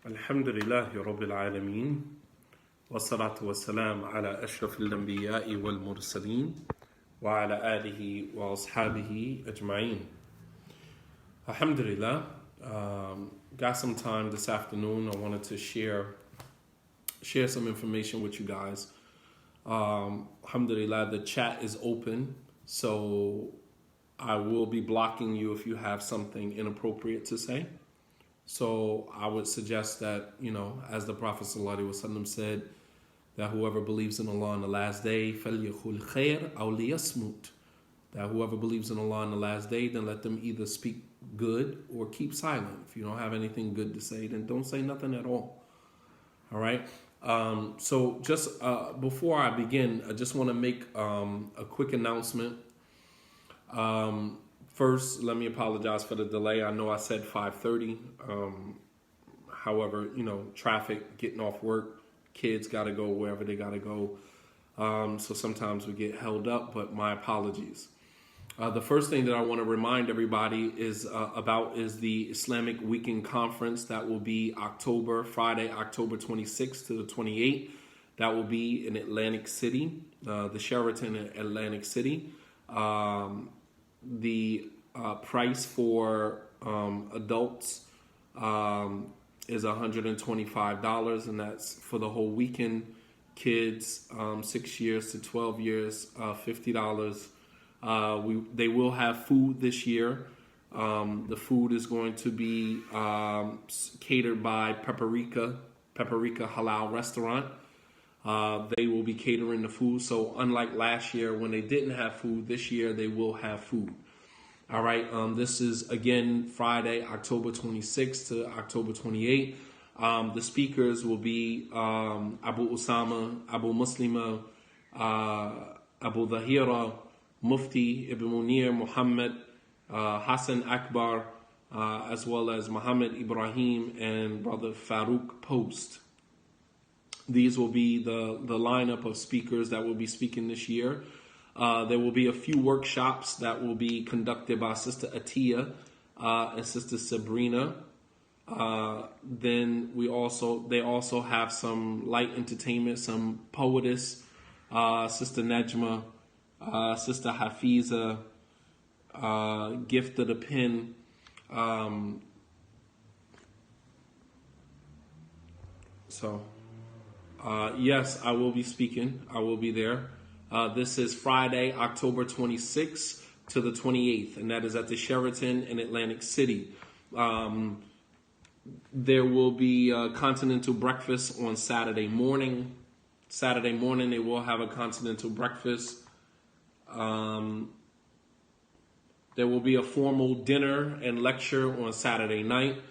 الحمد لله رب العالمين والصلاة والسلام على أشرف الأنبياء والمرسلين وعلى آله وأصحابه أجمعين. Alhamdulillah, got some time this afternoon. I wanted to share some information with you guys. Alhamdulillah, the chat is open, so I will be blocking you if you have something inappropriate to say. So I would suggest that, as the Prophet ﷺ said, that whoever believes in Allah on the last day, فَلْيَقُلْ خَيْرًا أَوْ لِيَصْمُتْ, that whoever believes in Allah on the last day, then let them either speak good or keep silent. If you don't have anything good to say, then don't say nothing at all. All right? So just before I begin, I just want to make a quick announcement. First, let me apologize for the delay. I know I said 5:30. However, traffic, getting off work, kids got to go wherever they got to go. So sometimes we get held up, but my apologies. The first thing that I want to remind everybody is the Islamic Weekend Conference that will be Friday, October 26th to the 28th. That will be in Atlantic City, the Sheraton in Atlantic City. The price for adults is $125, and that's for the whole weekend. Kids 6 years to 12 years, $50. They will have food this year. The food is going to be catered by Paprika Halal Restaurant. They will be catering the food. So unlike last year when they didn't have food, this year they will have food. All right. This is again Friday, October 26th to October 28th. The speakers will be Abu Usama, Abu Muslima, Abu Dhahira, Mufti Ibn Munir Muhammad, Hassan Akbar, as well as Muhammad Ibrahim and Brother Farouk Post. These will be the lineup of speakers that will be speaking this year. There will be a few workshops that will be conducted by Sister Atiya and Sister Sabrina. Then they also have some light entertainment, some poetess, Sister Najma, Sister Hafiza, Gift of the Pen. Yes, I will be speaking. I will be there. This is Friday, October 26th to the 28th, and that is at the Sheraton in Atlantic City. There will be a continental breakfast on Saturday morning. Saturday morning, they will have a continental breakfast. There will be a formal dinner and lecture on Saturday night.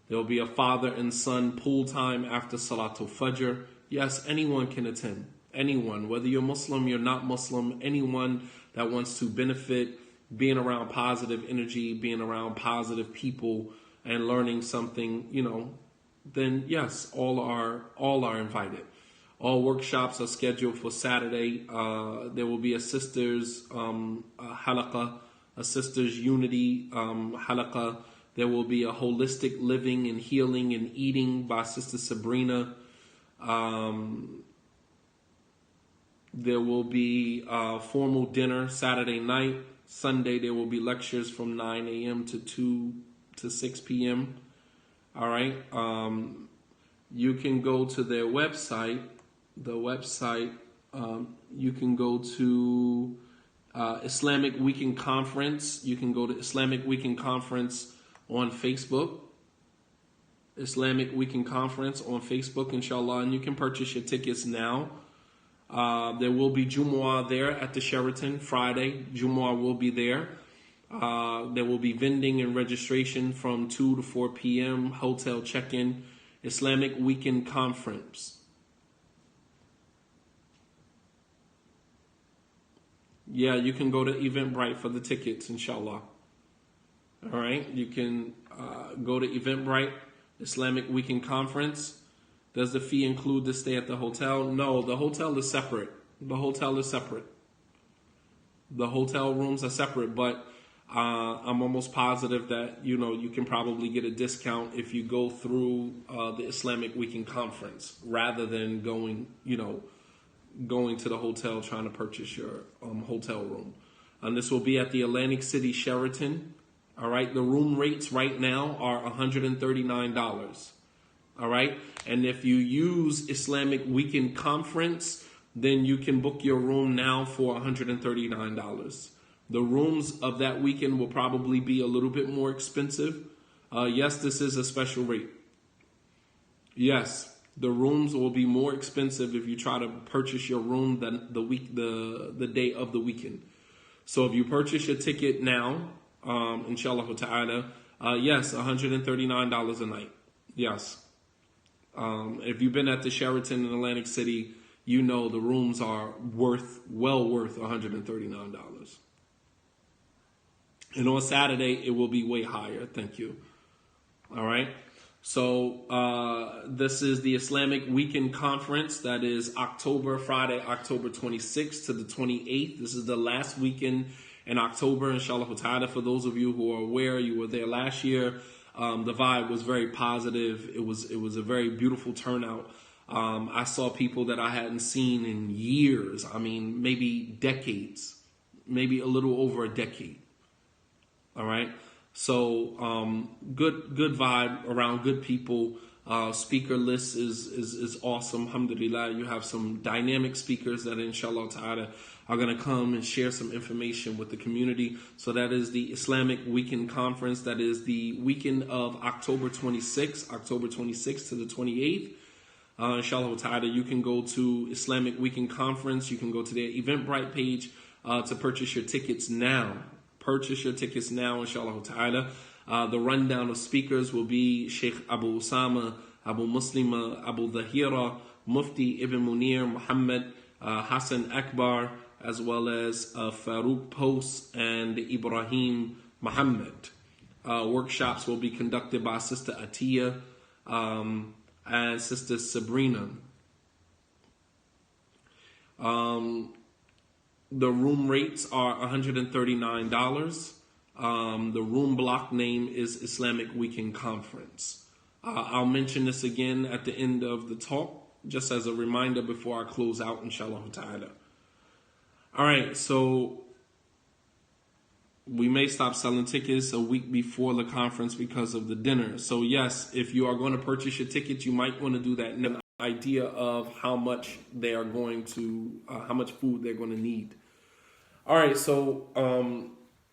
There will be a father and son pool time after Salatul Fajr. Yes, anyone can attend. Anyone, whether you're Muslim, you're not Muslim, anyone that wants to benefit, being around positive energy, being around positive people, and learning something, then yes, all are invited. All workshops are scheduled for Saturday. There will be a sisters halaqah, a sisters unity halaqah. There will be a holistic living and healing and eating by Sister Sabrina. There will be a formal dinner Saturday night. Sunday there will be lectures from 9 a.m. to 6 p.m. All right. You can go to their website. You can go to Islamic Weekend Conference. You can go to Islamic Weekend Conference on Facebook. Islamic Weekend Conference on Facebook, inshallah, and you can purchase your tickets now. There will be Jumu'ah there at the Sheraton Friday. Jumu'ah will be there. There will be vending and registration from 2 to 4 p.m. Hotel check-in. Islamic Weekend Conference. Yeah, you can go to Eventbrite for the tickets, inshallah. All right, you can go to Eventbrite, Islamic Weekend Conference. Does the fee include the stay at the hotel? No, the hotel is separate. The hotel rooms are separate, but I'm almost positive that, you can probably get a discount if you go through the Islamic Weekend Conference rather than going to the hotel trying to purchase your hotel room. And this will be at the Atlantic City Sheraton. All right. The room rates right now are $139. All right. And if you use Islamic Weekend Conference, then you can book your room now for $139. The rooms of that weekend will probably be a little bit more expensive. Yes, this is a special rate. Yes, the rooms will be more expensive if you try to purchase your room than the day of the weekend. So if you purchase your ticket now, inshallah ta'ala, yes, $139 a night. Yes. If you've been at the Sheraton in Atlantic City, the rooms are well worth $139. And on Saturday, it will be way higher. Thank you. All right. So this is the Islamic Weekend Conference. That is Friday, October 26th to the 28th. This is the last weekend in October, inshallah ta'ala. For those of you who are aware, you were there last year. The vibe was very positive. It was a very beautiful turnout. I saw people that I hadn't seen in years. I mean, maybe decades, maybe a little over a decade. All right. So good vibe around good people. Speaker list is awesome. Alhamdulillah. You have some dynamic speakers that inshallah ta'ala are going to come and share some information with the community. So that is the Islamic Weekend Conference. That is the weekend of October 26th to the 28th. Inshallah ta'ala, you can go to Islamic Weekend Conference. You can go to their Eventbrite page to purchase your tickets now. Purchase your tickets now, inshallah ta'ala. The rundown of speakers will be Sheikh Abu Usama, Abu Muslima, Abu Dhahira, Mufti Ibn Munir Muhammad, Hassan Akbar, as well as Farouk Post and Ibrahim Muhammad. Workshops will be conducted by Sister Atiya and Sister Sabrina. The room rates are $139. The room block name is Islamic Weekend Conference. I'll mention this again at the end of the talk, just as a reminder before I close out, inshallah ta'ala. All right, so we may stop selling tickets a week before the conference because of the dinner. So yes, if you are going to purchase your tickets, you might want to do that in an idea of how much they are going to, how much food they're going to need. All right, so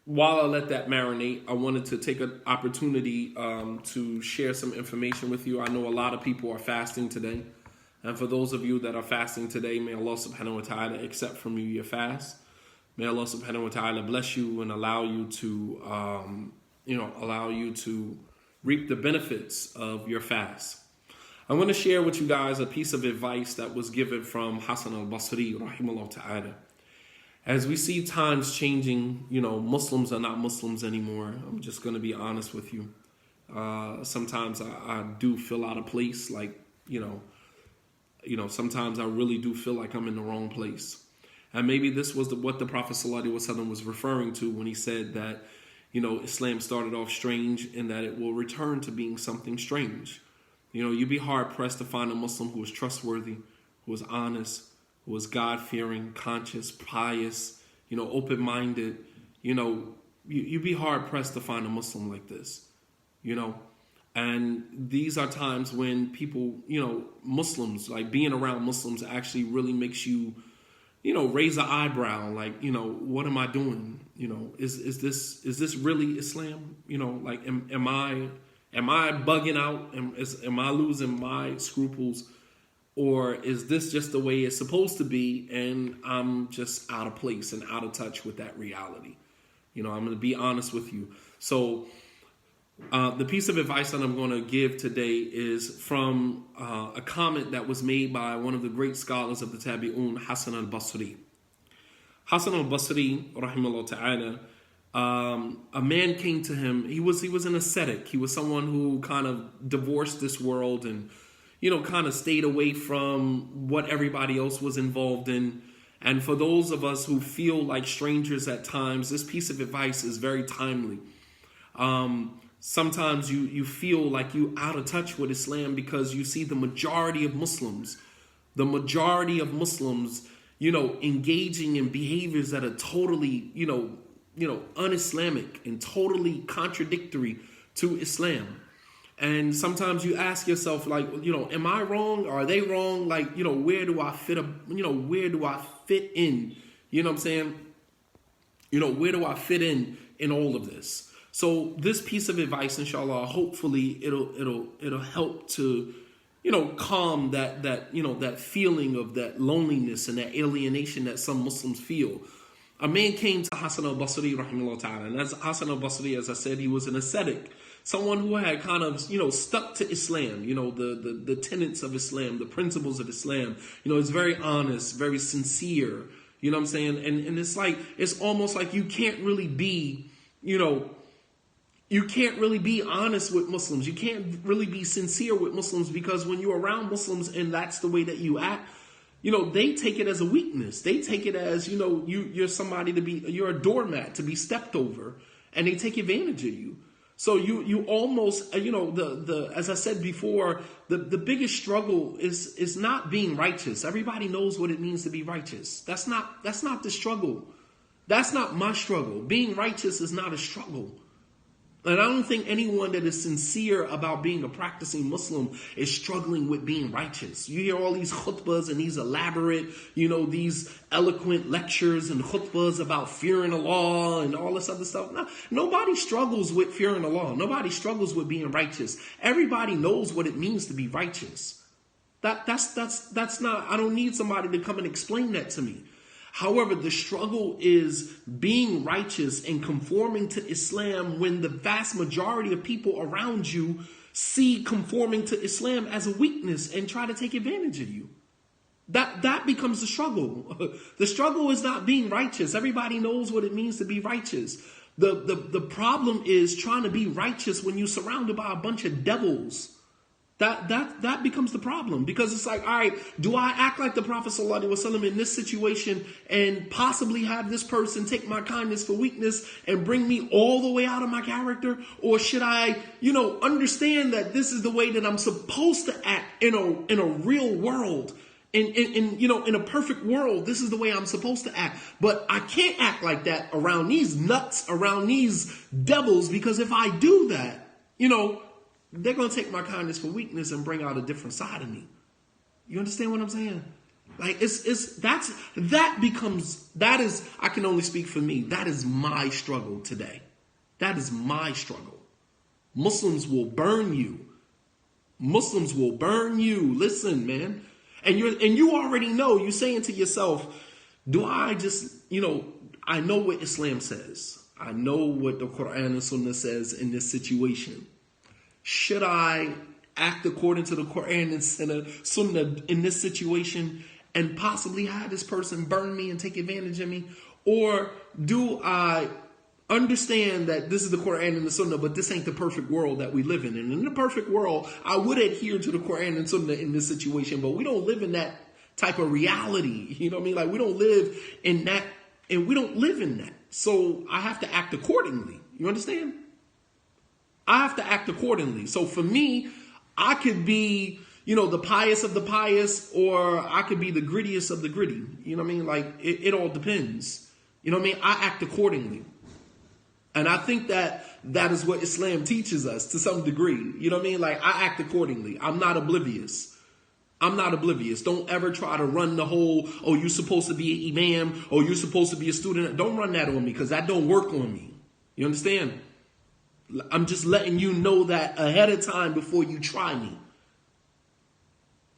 while I let that marinate, I wanted to take an opportunity to share some information with you. I know a lot of people are fasting today. And for those of you that are fasting today, may Allah subhanahu wa ta'ala accept from you your fast. May Allah subhanahu wa ta'ala bless you and allow you to reap the benefits of your fast. I'm going to share with you guys a piece of advice that was given from Hassan al-Basri, rahimahullah ta'ala. As we see times changing, Muslims are not Muslims anymore. I'm just going to be honest with you. Sometimes I do feel out of place, sometimes I really do feel like I'm in the wrong place. And maybe this was what the Prophet ﷺ was referring to when he said that, Islam started off strange and that it will return to being something strange. You'd be hard-pressed to find a Muslim who is trustworthy, who is honest, who is God-fearing, conscious, pious, open-minded. You'd be hard-pressed to find a Muslim like this, And these are times when people, Muslims, like being around Muslims actually really makes you, raise an eyebrow. Like, what am I doing? Is this really Islam? Am I bugging out? Am I losing my scruples? Or is this just the way it's supposed to be and I'm just out of place and out of touch with that reality? I'm going to be honest with you. So the piece of advice that I'm going to give today is from a comment that was made by one of the great scholars of the Tabi'un, Hassan al-Basri. Hassan al-Basri, rahimahullah ta'ala, a man came to him. He was an ascetic. He was someone who kind of divorced this world and, kind of stayed away from what everybody else was involved in. And for those of us who feel like strangers at times, this piece of advice is very timely. Sometimes you feel like you out of touch with Islam because you see the majority of Muslims, engaging in behaviors that are totally, un-Islamic and totally contradictory to Islam. And sometimes you ask yourself, like, am I wrong? Are they wrong? Like, where do I fit up? Where do I fit in? You know what I'm saying? Where do I fit in all of this? So this piece of advice, inshallah, hopefully it'll help to, calm that feeling of that loneliness and that alienation that some Muslims feel. A man came to Hassan al-Basri, rahimahullah ta'ala, and as Hassan al-Basri, as I said, he was an ascetic, someone who had kind of, stuck to Islam, the tenets of Islam, the principles of Islam. It's very honest, very sincere, you know what I'm saying? And it's almost like you can't really be, you can't really be honest with Muslims. You can't really be sincere with Muslims, because when you're around Muslims and that's the way that you act, they take it as a weakness. They take it as, you're somebody you're a doormat to be stepped over, and they take advantage of you. So you almost, as I said before, the biggest struggle is not being righteous. Everybody knows what it means to be righteous. That's not the struggle. That's not my struggle. Being righteous is not a struggle. And I don't think anyone that is sincere about being a practicing Muslim is struggling with being righteous. You hear all these khutbahs and these elaborate, these eloquent lectures and khutbahs about fearing Allah and all this other stuff. No, nobody struggles with fearing Allah. Nobody struggles with being righteous. Everybody knows what it means to be righteous. That's not, I don't need somebody to come and explain that to me. However, the struggle is being righteous and conforming to Islam when the vast majority of people around you see conforming to Islam as a weakness and try to take advantage of you. That becomes the struggle. The struggle is not being righteous. Everybody knows what it means to be righteous. The problem is trying to be righteous when you're surrounded by a bunch of devils. That becomes the problem, because it's like, all right, do I act like the Prophet ﷺ in this situation and possibly have this person take my kindness for weakness and bring me all the way out of my character? Or should I, understand that this is the way that I'm supposed to act in a real world? In a perfect world, this is the way I'm supposed to act. But I can't act like that around these nuts, around these devils, because if I do that, they're going to take my kindness for weakness and bring out a different side of me. You understand what I'm saying? Like, I can only speak for me. That is my struggle today. That is my struggle. Muslims will burn you. Muslims will burn you. Listen, man. And you already know, you're saying to yourself, do I just, I know what Islam says. I know what the Quran and Sunnah says in this situation. Should I act according to the Quran and Sunnah in this situation and possibly have this person burn me and take advantage of me? Or do I understand that this is the Quran and the Sunnah, but this ain't the perfect world that we live in? And in the perfect world, I would adhere to the Quran and Sunnah in this situation, but we don't live in that type of reality. You know what I mean? Like, we don't live in that, and we don't live in that. So I have to act accordingly. You understand? I have to act accordingly. So for me, I could be, the pious of the pious, or I could be the grittiest of the gritty. You know what I mean? Like, it all depends. You know what I mean? I act accordingly. And I think that is what Islam teaches us to some degree. You know what I mean? Like, I act accordingly. I'm not oblivious. Don't ever try to run the whole, oh, you're supposed to be an imam, or you're supposed to be a student. Don't run that on me, because that don't work on me. You understand? I'm just letting you know that ahead of time before you try me.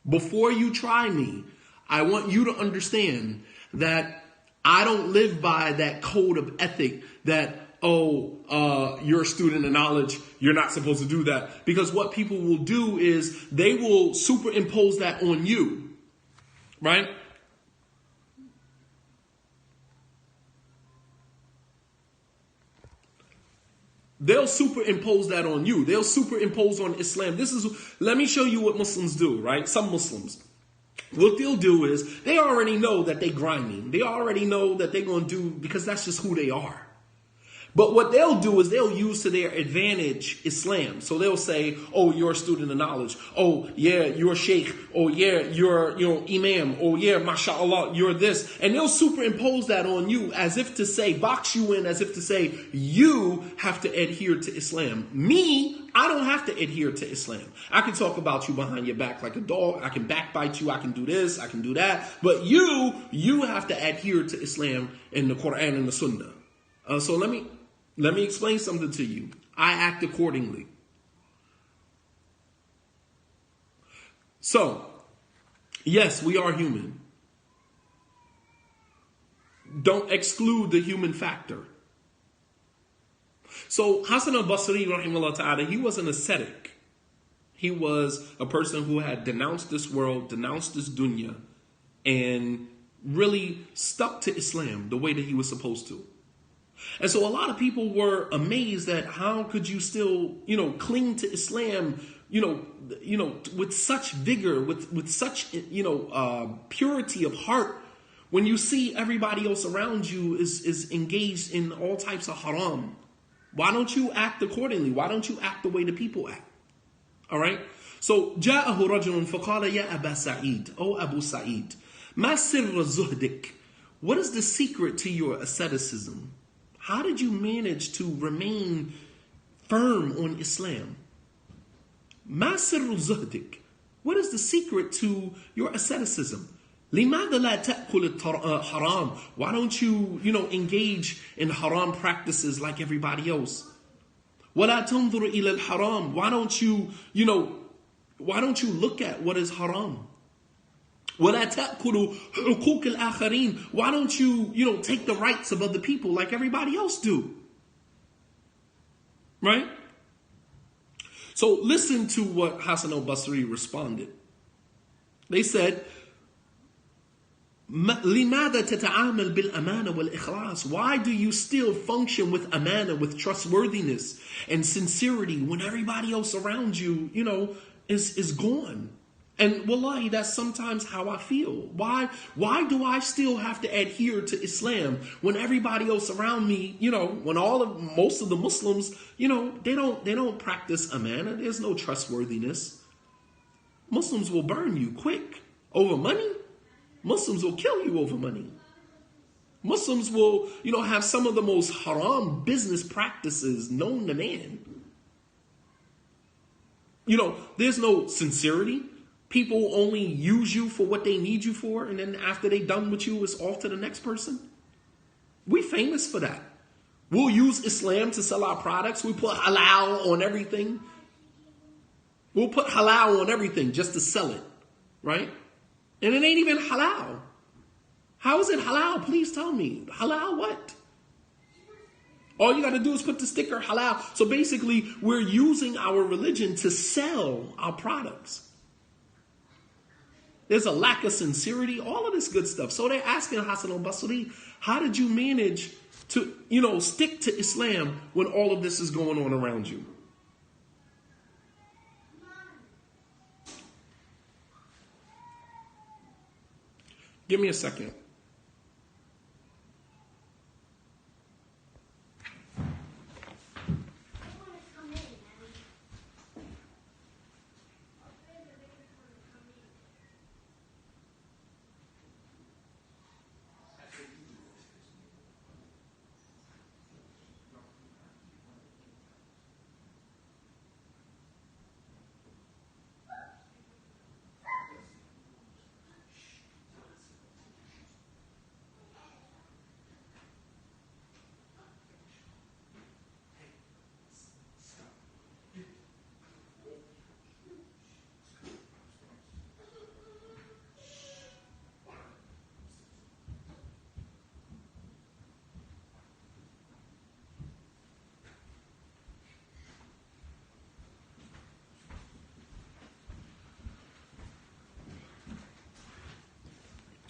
Before you try me, I want you to understand that I don't live by that code of ethic that, you're a student of knowledge, you're not supposed to do that. Because what people will do is they will superimpose that on you, right? They'll superimpose that on you. They'll superimpose on Islam. Let me show you what Muslims do, right? Some Muslims. What they'll do is they already know that they grinding. They already know that they're going to do, because that's just who they are. But what they'll do is they'll use to their advantage Islam. So they'll say, oh, you're a student of knowledge. Oh, yeah, you're a sheikh. Oh, yeah, you're, imam. Oh, yeah, mashallah, you're this. And they'll superimpose that on you as if to say, box you in, as if to say, you have to adhere to Islam. Me, I don't have to adhere to Islam. I can talk about you behind your back like a dog. I can backbite you. I can do this. I can do that. But you have to adhere to Islam in the Quran and the Sunnah. So let me explain something to you. I act accordingly. So, yes, we are human. Don't exclude the human factor. So, Hassan al-Basri, rahimahullah ta'ala, he was an ascetic. He was a person who had denounced this world, denounced this dunya, and really stuck to Islam the way that he was supposed to. And so a lot of people were amazed that how could you still, cling to Islam, with such vigor, with such, purity of heart, when you see everybody else around you is engaged in all types of haram. Why don't you act accordingly? Why don't you act the way the people act? All right. So, جاءه رجل فقال يا أبا سعيد, O Abu Sa'id, ما سر زهدك? What is the secret to your asceticism? How did you manage to remain firm on Islam? ما سر زهدك? What is the secret to your asceticism? لماذا لا تأكل الحرام? Why don't you, engage in haram practices like everybody else? ولا تنظر إلى الحرام? Why don't you look at what is haram? ولا تأكل حقوق الآخرين? Why don't you, take the rights of other people like everybody else do? Right? So listen to what Hassan al-Basri responded. They said, لماذا تتعامل بالأمانة والإخلاص? Why do you still function with amana, with trustworthiness and sincerity when everybody else around you, is gone? And wallahi, that's sometimes how I feel. Why do I still have to adhere to Islam when everybody else around me, when most of the Muslims, they don't practice amana. There's no trustworthiness. Muslims will burn you quick over money. Muslims will kill you over money. Muslims will, have some of the most haram business practices known to man. There's no sincerity. People only use you for what they need you for, and then after they're done with you, it's off to the next person. We famous for that. We'll use Islam to sell our products. We put halal on everything. We'll put halal on everything just to sell it, right? And it ain't even halal. How is it halal? Please tell me. Halal what? All you got to do is put the sticker halal. So basically, we're using our religion to sell our products. There's a lack of sincerity, all of this good stuff. So they're asking Hassan al-Basri, how did you manage to, stick to Islam when all of this is going on around you? Give me a second.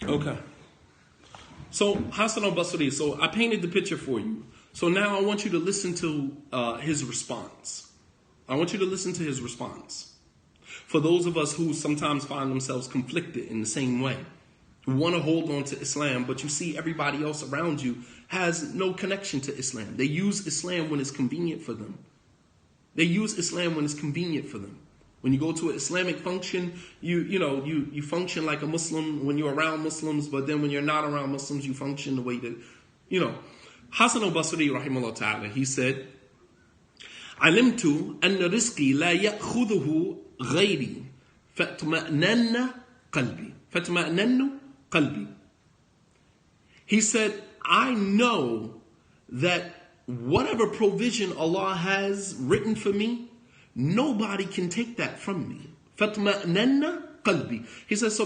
Okay. So Hassan al-Basri, so I painted the picture for you. So now I want you to listen to his response. I want you to listen to his response. For those of us who sometimes find themselves conflicted in the same way, who want to hold on to Islam, but you see everybody else around you has no connection to Islam. They use Islam when it's convenient for them. They use Islam when it's convenient for them. When you go to an Islamic function, you function like a Muslim when you're around Muslims, but then when you're not around Muslims, you function the way that, Hassan al-Basri, rahimahullah ta'ala, he said, علمت أن رزقي لا يأخذه غيري فاطمأنن قلبي. He said, I know that whatever provision Allah has written for me, nobody can take that from me. فاطمأنن قلبي. He says, so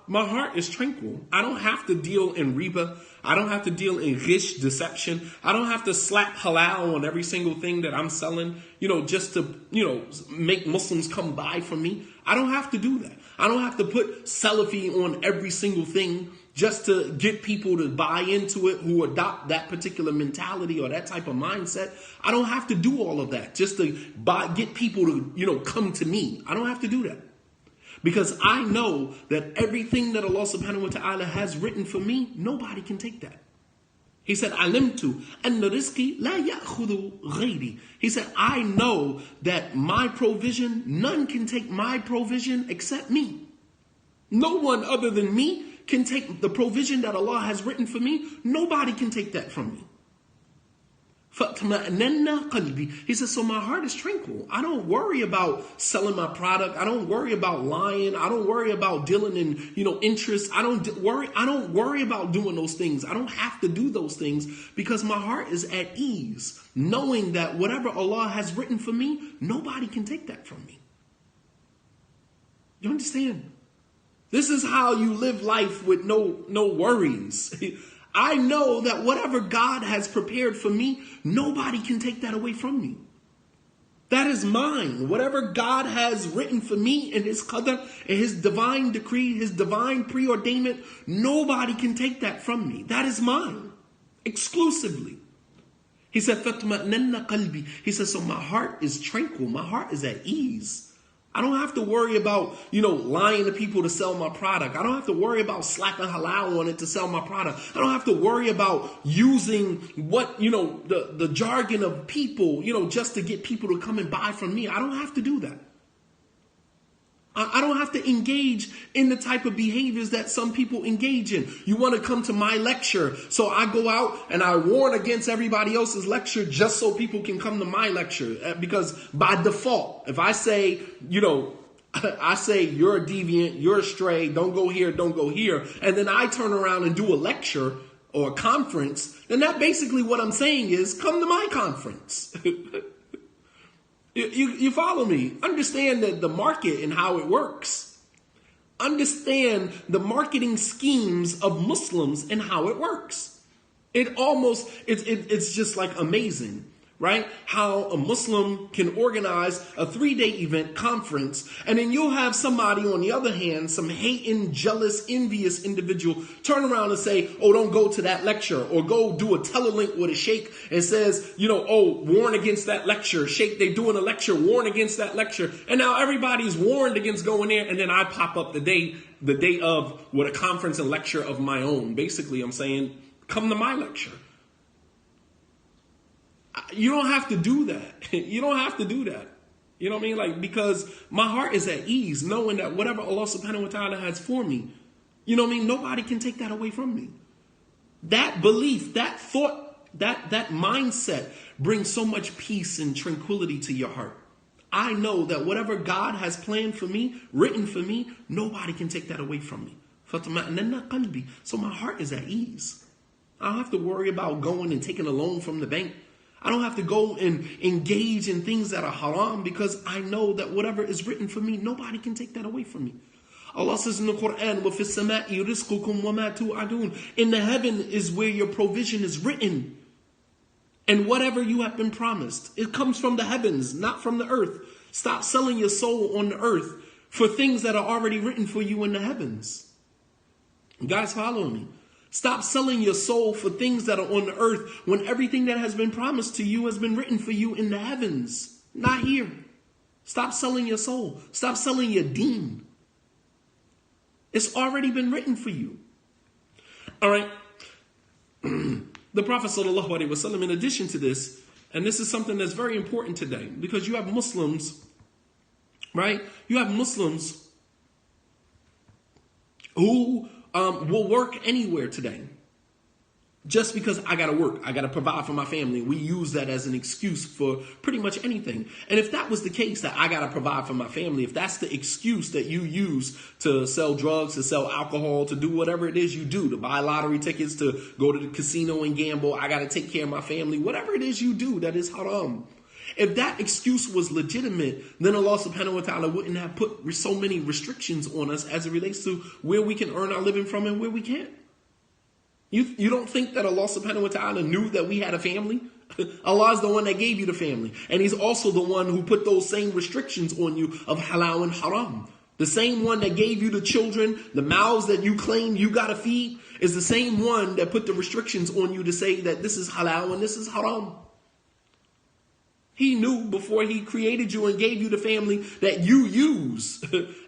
my heart is tranquil. I don't have to deal in riba. I don't have to deal in ghish, deception. I don't have to slap halal on every single thing that I'm selling, just to, make Muslims come buy from me. I don't have to do that. I don't have to put Salafi on every single thing just to get people to buy into it who adopt that particular mentality or that type of mindset. I don't have to do all of that just to get people to, come to me. I don't have to do that. Because I know that everything that Allah subhanahu wa ta'ala has written for me, nobody can take that. He said, Alimtu anna rizqi la ya'khudhu ghayri. He said, I know that my provision, none can take my provision except me. No one other than me can take the provision that Allah has written for me. Nobody can take that from me. He says, so my heart is tranquil. I don't worry about selling my product. I don't worry about lying. I don't worry about dealing in, interest. I don't worry about doing those things. I don't have to do those things because my heart is at ease, knowing that whatever Allah has written for me, nobody can take that from me. You understand? This is how you live life with no worries. I know that whatever God has prepared for me, nobody can take that away from me. That is mine. Whatever God has written for me in His qadr, in His divine decree, His divine preordainment, nobody can take that from me. That is mine. Exclusively. He said, فَاطْمَأْنَنَّ قَلْبِي. He said, so my heart is tranquil. My heart is at ease. I don't have to worry about, lying to people to sell my product. I don't have to worry about slapping halal on it to sell my product. I don't have to worry about using what, the jargon of people, just to get people to come and buy from me. I don't have to do that. I don't have to engage in the type of behaviors that some people engage in. You want to come to my lecture, so I go out and I warn against everybody else's lecture just so people can come to my lecture. Because by default, if I say, I say you're a deviant, you're a stray, don't go here, and then I turn around and do a lecture or a conference, then that basically what I'm saying is come to my conference. You follow me? Understand the market and how it works. Understand the marketing schemes of Muslims and how it works. It's just like amazing, right? How a Muslim can organize a 3-day event conference, and then you'll have somebody on the other hand, some hating, jealous, envious individual turn around and say, oh, don't go to that lecture, or go do a telelink with a sheikh and says, warn against that lecture. Sheikh, they're doing a lecture, warn against that lecture. And now everybody's warned against going there, and then I pop up the day of with a conference and lecture of my own. Basically, I'm saying, come to my lecture. You don't have to do that. You don't have to do that. You know what I mean? Like, because my heart is at ease knowing that whatever Allah subhanahu wa ta'ala has for me, nobody can take that away from me. That belief, that thought, that mindset brings so much peace and tranquility to your heart. I know that whatever God has planned for me, written for me, nobody can take that away from me. So my heart is at ease. I don't have to worry about going and taking a loan from the bank. I don't have to go and engage in things that are haram because I know that whatever is written for me, nobody can take that away from me. Allah says in the Quran, وَفِي السَّمَاءِ رِزْقُكُمْ وَمَا تُوعَدُونَ. In the heaven is where your provision is written. And whatever you have been promised, it comes from the heavens, not from the earth. Stop selling your soul on the earth for things that are already written for you in the heavens. You guys follow me? Stop selling your soul for things that are on the earth when everything that has been promised to you has been written for you in the heavens, not here. Stop selling your soul. Stop selling your deen. It's already been written for you. All right. The Prophet sallallahu alaihi wasallam, in addition to this, and this is something that's very important today, because you have Muslims, right? You have Muslims who will work anywhere today. Just because I got to work, I got to provide for my family. We use that as an excuse for pretty much anything. And if that was the case, that I got to provide for my family, if that's the excuse that you use to sell drugs, to sell alcohol, to do whatever it is you do, to buy lottery tickets, to go to the casino and gamble, I got to take care of my family, whatever it is you do that is haram. If that excuse was legitimate, then Allah subhanahu wa ta'ala wouldn't have put so many restrictions on us as it relates to where we can earn our living from and where we can't. You don't think that Allah subhanahu wa ta'ala knew that we had a family? Allah is the one that gave you the family. And He's also the one who put those same restrictions on you of halal and haram. The same one that gave you the children, the mouths that you claim you got to feed, is the same one that put the restrictions on you to say that this is halal and this is haram. He knew before He created you and gave you the family that you use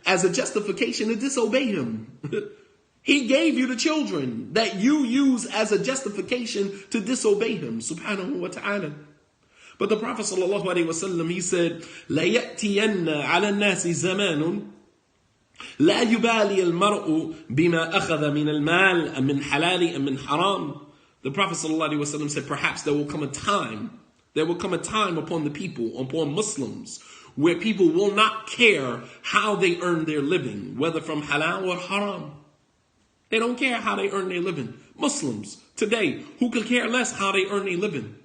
as a justification to disobey Him. He gave you the children that you use as a justification to disobey Him, subhanahu wa ta'ala. But the Prophet sallallahu alaihi wasallam, he said, لا يأتين على الناس زمان لا يبالي المرء بما أخذ من المال أم من حلال أم من حرام. The Prophet sallallahu alaihi wasallam said, perhaps there will come a time upon the people, upon Muslims, where people will not care how they earn their living, whether from halal or haram. They don't care how they earn their living. Muslims today, who could care less how they earn their living?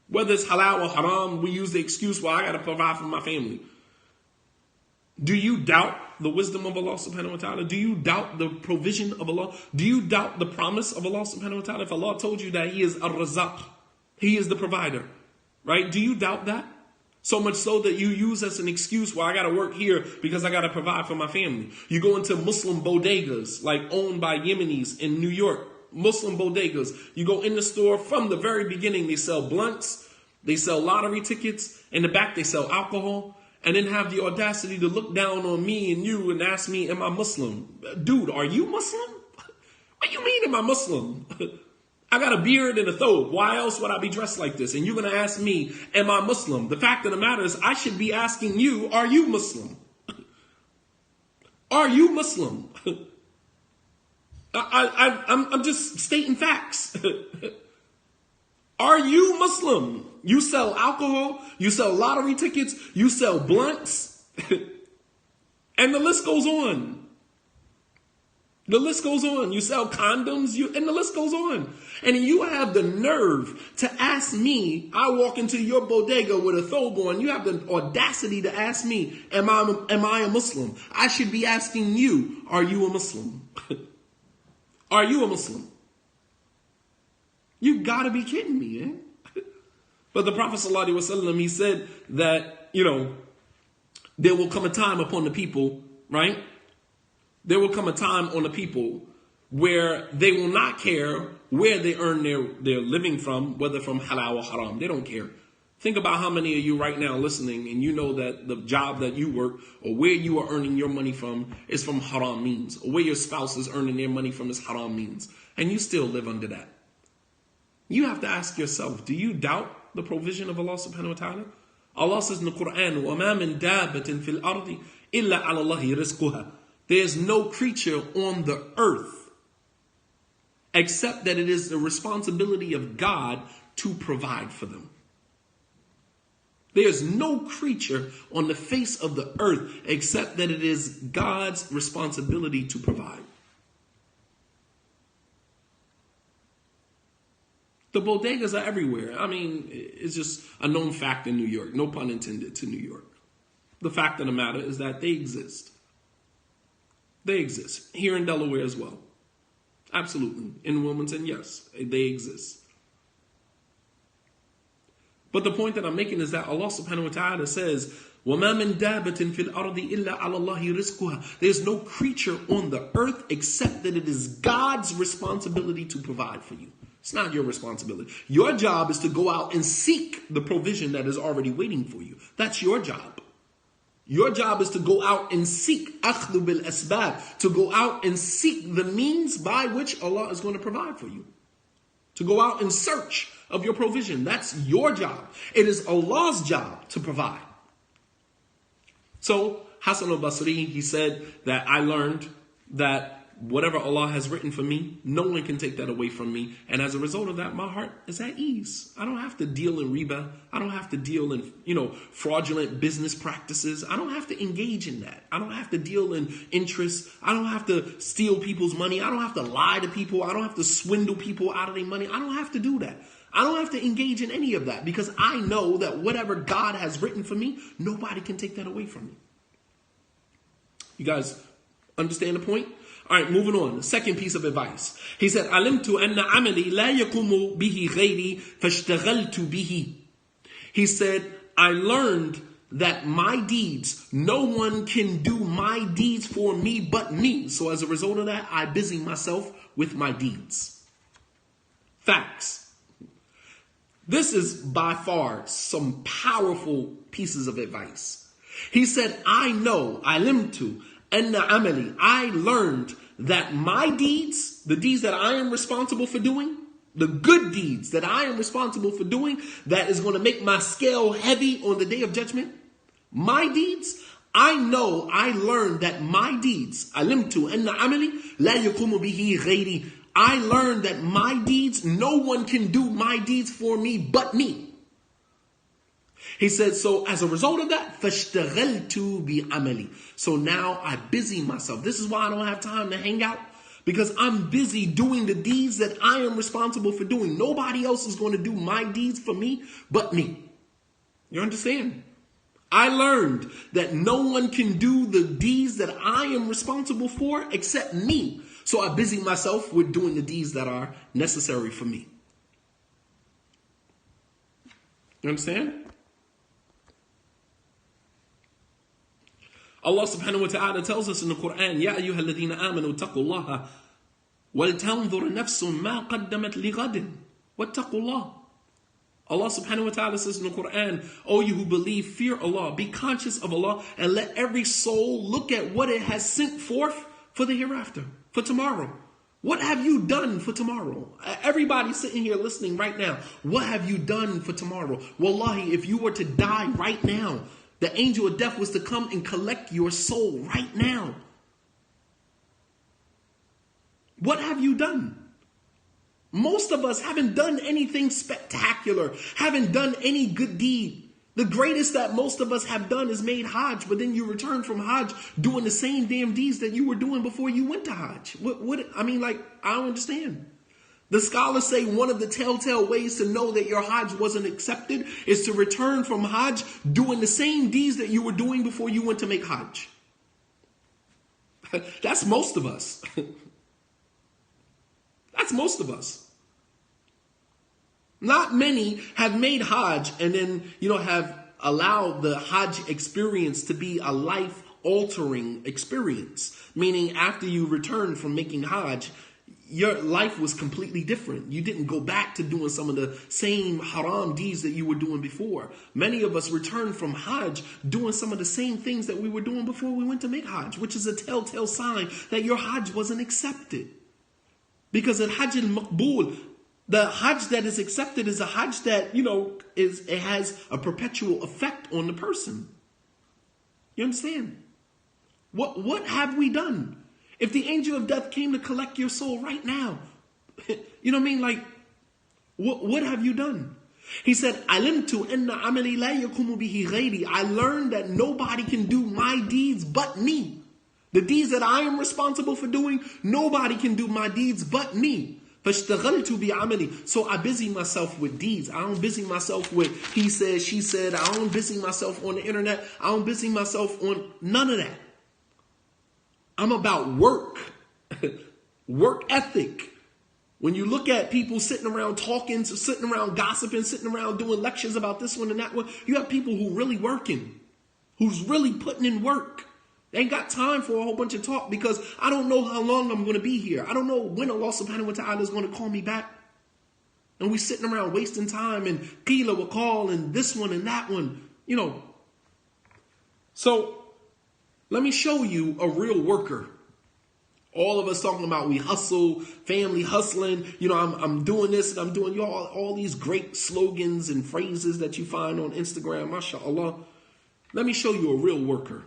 Whether it's halal or haram, we use the excuse, well, I got to provide for my family. Do you doubt the wisdom of Allah subhanahu wa ta'ala? Do you doubt the provision of Allah? Do you doubt the promise of Allah subhanahu wa ta'ala? If Allah told you that He is ar-razaq, He is the provider, right? Do you doubt that? So much so that you use as an excuse, well, I got to work here because I got to provide for my family. You go into Muslim bodegas, like owned by Yemenis in New York, Muslim bodegas. You go in the store from the very beginning, they sell blunts, they sell lottery tickets. In the back, they sell alcohol, and then have the audacity to look down on me and you and ask me, am I Muslim? Dude, are you Muslim? What do you mean, am I Muslim? I got a beard and a thobe. Why else would I be dressed like this? And you're going to ask me, am I Muslim? The fact of the matter is, I should be asking you, are you Muslim? Are you Muslim? I'm just stating facts. Are you Muslim? You sell alcohol, you sell lottery tickets, you sell blunts, and the list goes on. The list goes on. You sell condoms, and the list goes on. And you have the nerve to ask me, I walk into your bodega with a thobe on, you have the audacity to ask me, am I a Muslim? I should be asking you, are you a Muslim? Are you a Muslim? You gotta be kidding me, man. But the Prophet ﷺ, he said that, there will come a time upon the people, right? There will come a time on the people where they will not care where they earn their living from, whether from halal or haram. They don't care. Think about how many of you right now listening, and you know that the job that you work or where you are earning your money from is from haram means, or where your spouse is earning their money from is haram means, and you still live under that. You have to ask yourself, do you doubt the provision of Allah subhanahu wa ta'ala? Allah says in the Quran, وَمَا مِن دَابَةٍ فِي الْأَرْضِ إِلَّا عَلَى اللَّهِ رِزْقُهَا. There's no creature on the earth except that it is the responsibility of God to provide for them. There's no creature on the face of the earth except that it is God's responsibility to provide. The bodegas are everywhere. I mean, it's just a known fact in New York. No pun intended to New York. The fact of the matter is that they exist. They exist. Here in Delaware as well. Absolutely. In Wilmington, yes, they exist. But the point that I'm making is that Allah subhanahu wa ta'ala says, وَمَا مِن دَابَةٍ فِي الْأَرْضِ إِلَّا عَلَى اللَّهِ رِزْقُهَا. There's no creature on the earth except that it is God's responsibility to provide for you. It's not your responsibility. Your job is to go out and seek the provision that is already waiting for you. That's your job. Your job is to go out and seek akhdhu bil asbab, to go out and seek the means by which Allah is going to provide for you. To go out in search of your provision. That's your job. It is Allah's job to provide. So Hassan al-Basri, he said that I learned that whatever Allah has written for me, no one can take that away from me. And as a result of that, my heart is at ease. I don't have to deal in riba. I don't have to deal in, fraudulent business practices. I don't have to engage in that. I don't have to deal in interest. I don't have to steal people's money. I don't have to lie to people. I don't have to swindle people out of their money. I don't have to do that. I don't have to engage in any of that because I know that whatever God has written for me, nobody can take that away from me. You guys understand the point? All right, moving on. The second piece of advice. He said, عَلِمْتُ أَنَّ عَمَلِي لَا يَقُومُ بِهِ غَيْرِي فَاشْتَغَلْتُ بِهِ. He said, I learned that my deeds, no one can do my deeds for me but me. So as a result of that, I busy myself with my deeds. Facts. This is by far some powerful pieces of advice. He said, I know, عَلِمْتُ أَنَّ عَمَلِي, I learned that my deeds, the deeds that I am responsible for doing, the good deeds that I am responsible for doing, that is going to make my scale heavy on the day of judgment, my deeds, I know, I learned that my deeds, عَلِمْتُ أَنَّ عَمَلِي لَا يَقُومُ بِهِ غَيْرِي, I learned that my deeds, no one can do my deeds for me but me. He said, so as a result of that, فَاشْتَغَلْتُ بِعَمَلِي. So now I busy myself. This is why I don't have time to hang out. Because I'm busy doing the deeds that I am responsible for doing. Nobody else is going to do my deeds for me but me. You understand? I learned that no one can do the deeds that I am responsible for except me. So I busy myself with doing the deeds that are necessary for me. You understand? Allah subhanahu wa ta'ala tells us in the Quran, يَا أَيُّهَا الَّذِينَ آمَنُوا اتَّقُوا اللَّهَ وَلْتَنْظُرْ نَفْسٌ مَا قَدَّمَتْ لِغَدٍ وَاتَّقُوا اللَّهَ. Allah subhanahu wa ta'ala says in the Quran, O you who believe, fear Allah, be conscious of Allah, and let every soul look at what it has sent forth for the hereafter, for tomorrow. What have you done for tomorrow? Everybody sitting here listening right now, what have you done for tomorrow? Wallahi, if you were to die right now, the angel of death was to come and collect your soul right now. What have you done? Most of us haven't done anything spectacular, haven't done any good deed. The greatest that most of us have done is made Hajj, but then you return from Hajj doing the same damn deeds that you were doing before you went to Hajj. I don't understand. The scholars say one of the telltale ways to know that your Hajj wasn't accepted is to return from Hajj doing the same deeds that you were doing before you went to make Hajj. That's most of us. That's most of us. Not many have made Hajj and then, have allowed the Hajj experience to be a life-altering experience. Meaning after you return from making Hajj, your life was completely different. You didn't go back to doing some of the same haram deeds that you were doing before. Many of us returned from Hajj doing some of the same things that we were doing before we went to make Hajj, which is a telltale sign that your Hajj wasn't accepted. Because at Hajj al-Maqbool, the Hajj that is accepted is a Hajj that, it has a perpetual effect on the person. You understand? What have we done? If the angel of death came to collect your soul right now, what have you done? He said, عَلِمْتُ أَنَّ عَمَلِي لَا يَقُومُ بِهِ غَيْرِي. I learned that nobody can do my deeds but me. The deeds that I am responsible for doing, nobody can do my deeds but me. فَاشْتَغَلْتُ بِعَمَلِي. So I busy myself with deeds. I don't busy myself with he said, she said. I don't busy myself on the internet. I don't busy myself on none of that. I'm about work, work ethic. When you look at people sitting around talking, sitting around gossiping, sitting around doing lectures about this one and that one, you have people who really working, who's really putting in work. They ain't got time for a whole bunch of talk because I don't know how long I'm going to be here. I don't know when Allah subhanahu wa ta'ala is going to call me back. And we sitting around wasting time and qila will call and this one and that one, So let me show you a real worker. All of us talking about we hustle, family hustling. I'm doing this and I'm doing all these great slogans and phrases that you find on Instagram. MashaAllah. Let me show you a real worker.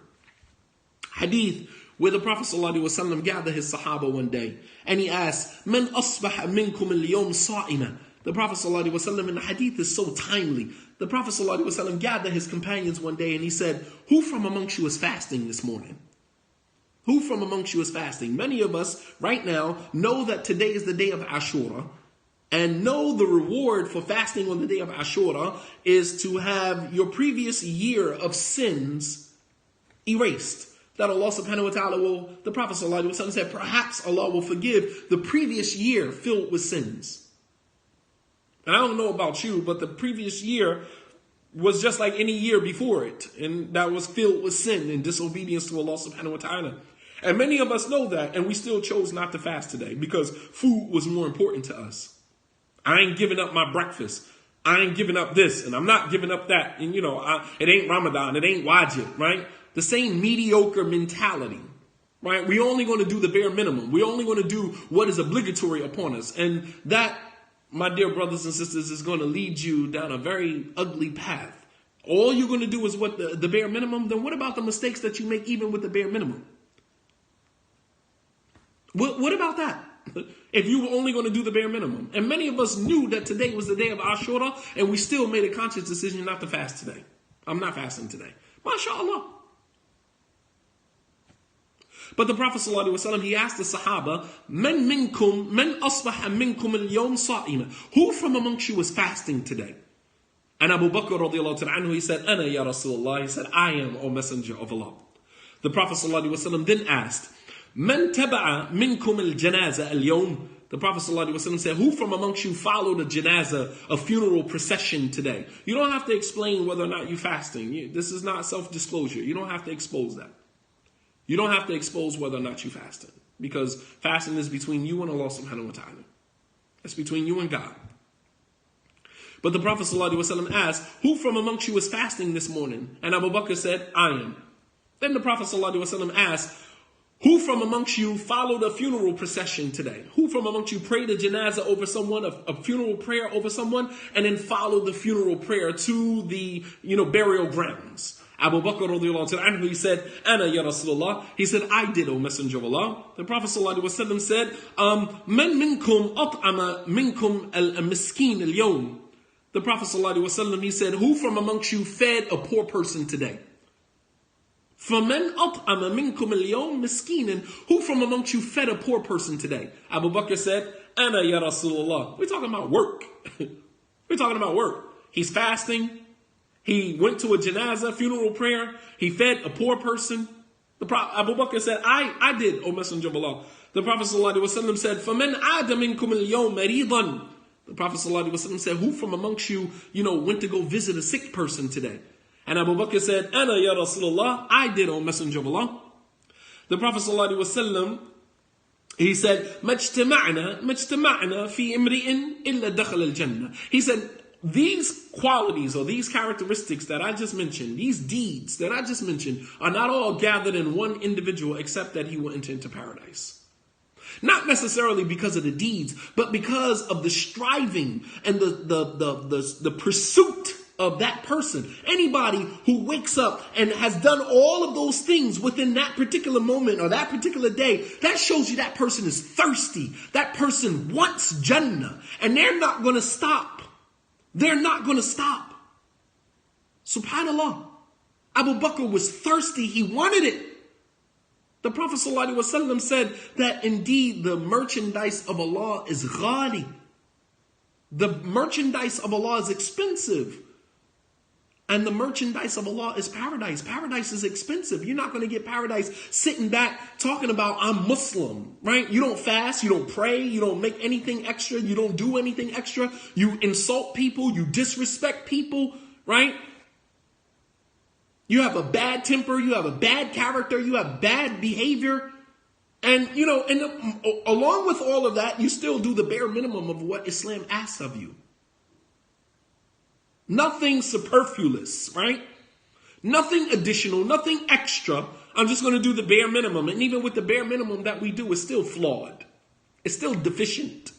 Hadith where the Prophet ﷺ gathered his Sahaba one day and he asked, "Man asbaha minkum al-yawm sa'ima?" The Prophet ﷺ in the Hadith is so timely. The Prophet ﷺ gathered his companions one day and he said, "Who from amongst you is fasting this morning? Who from amongst you is fasting?" Many of us right now know that today is the day of Ashura and know the reward for fasting on the day of Ashura is to have your previous year of sins erased. That Allah subhanahu wa ta'ala will, the Prophet sallallahu alaihi wasallam said, perhaps Allah will forgive the previous year filled with sins. And I don't know about you, but the previous year was just like any year before it. And that was filled with sin and disobedience to Allah subhanahu wa ta'ala. And many of us know that, and we still chose not to fast today because food was more important to us. I ain't giving up my breakfast. I ain't giving up this, and I'm not giving up that. And it ain't Ramadan, it ain't wajib, right? The same mediocre mentality, right? We only going to do the bare minimum. We only going to do what is obligatory upon us. And that, my dear brothers and sisters, is going to lead you down a very ugly path. All you're going to do is what the bare minimum. Then what about the mistakes that you make even with the bare minimum? What about that? If you were only going to do the bare minimum. And many of us knew that today was the day of Ashura, and we still made a conscious decision not to fast today. I'm not fasting today. MashaAllah. But the Prophet ﷺ, he asked the Sahaba, "Man asbaha minkum al-yawm sa'ima?" Who from amongst you is fasting today? And Abu Bakr radiallahu ta'ala anhu, he said, "Ana ya Rasulullah." He said, "I am, O Messenger of Allah." The Prophet ﷺ then asked, "Man taba'a minkum al-janaza al-yawm?" The Prophet ﷺ said, "Who from amongst you followed a janazah, a funeral procession today?" You don't have to explain whether or not you're fasting. This is not self-disclosure. You don't have to expose that. You don't have to expose whether or not you're fasting. Because fasting is between you and Allah subhanahu wa ta'ala. It's between you and God. But the Prophet ﷺ asked, "Who from amongst you is fasting this morning?" And Abu Bakr said, "I am." Then the Prophet ﷺ asked, "Who from amongst you followed a funeral procession today? Who from amongst you prayed a janazah over someone, a funeral prayer over someone, and then followed the funeral prayer to the burial grounds?" Abu Bakr radiallahu anhu, he said, "Ana ya Rasulullah." He said, "I did, O Messenger of Allah." The Prophet sallallahu alaihi wasallam said, "Man minkum at'ama minkum al-miskin al-yawm." The Prophet sallallahu alaihi wasallam, he said, "Who from amongst you fed a poor person today?" فَمَنْ أَطْعَمَ مِنْكُمْ الْيَوْمِ مِسْكِينًا. Who from amongst you fed a poor person today? Abu Bakr said, "Ana ya Rasulullah." We're talking about work. We're talking about work. He's fasting. He went to a janazah, funeral prayer. He fed a poor person. Abu Bakr said, I did, O Messenger of Allah. The Prophet ﷺ said, فَمَنْ عَادَ مِنْكُمُ الْيَوْمَ مَرِيضًا. The Prophet ﷺ said, who from amongst you, went to go visit a sick person today? And Abu Bakr said, "Ana ya Rasulullah." I did, O Messenger of Allah. The Prophet ﷺ, he said, مَجْتَمَعْنَا فِي إِمْرِئٍ إِلَّا دَخَلَ الْجَنَّةِ. He said, these qualities or these characteristics that I just mentioned, these deeds that I just mentioned, are not all gathered in one individual except that he will enter into paradise. Not necessarily because of the deeds, but because of the striving and the pursuit of that person. Anybody who wakes up and has done all of those things within that particular moment or that particular day, that shows you that person is thirsty. That person wants Jannah, and they're not going to stop. They're not going to stop. Subhanallah. Abu Bakr was thirsty. He wanted it. The Prophet ﷺ said that indeed the merchandise of Allah is ghali. The merchandise of Allah is expensive. And the merchandise of Allah is paradise. Paradise is expensive. You're not going to get paradise sitting back talking about I'm Muslim, right? You don't fast, you don't pray, you don't make anything extra, you don't do anything extra. You insult people, you disrespect people, right? You have a bad temper, you have a bad character, you have bad behavior. And, along with all of that, you still do the bare minimum of what Islam asks of you. Nothing superfluous, right? Nothing additional, nothing extra. I'm just going to do the bare minimum. And even with the bare minimum that we do, it's still flawed. It's still deficient.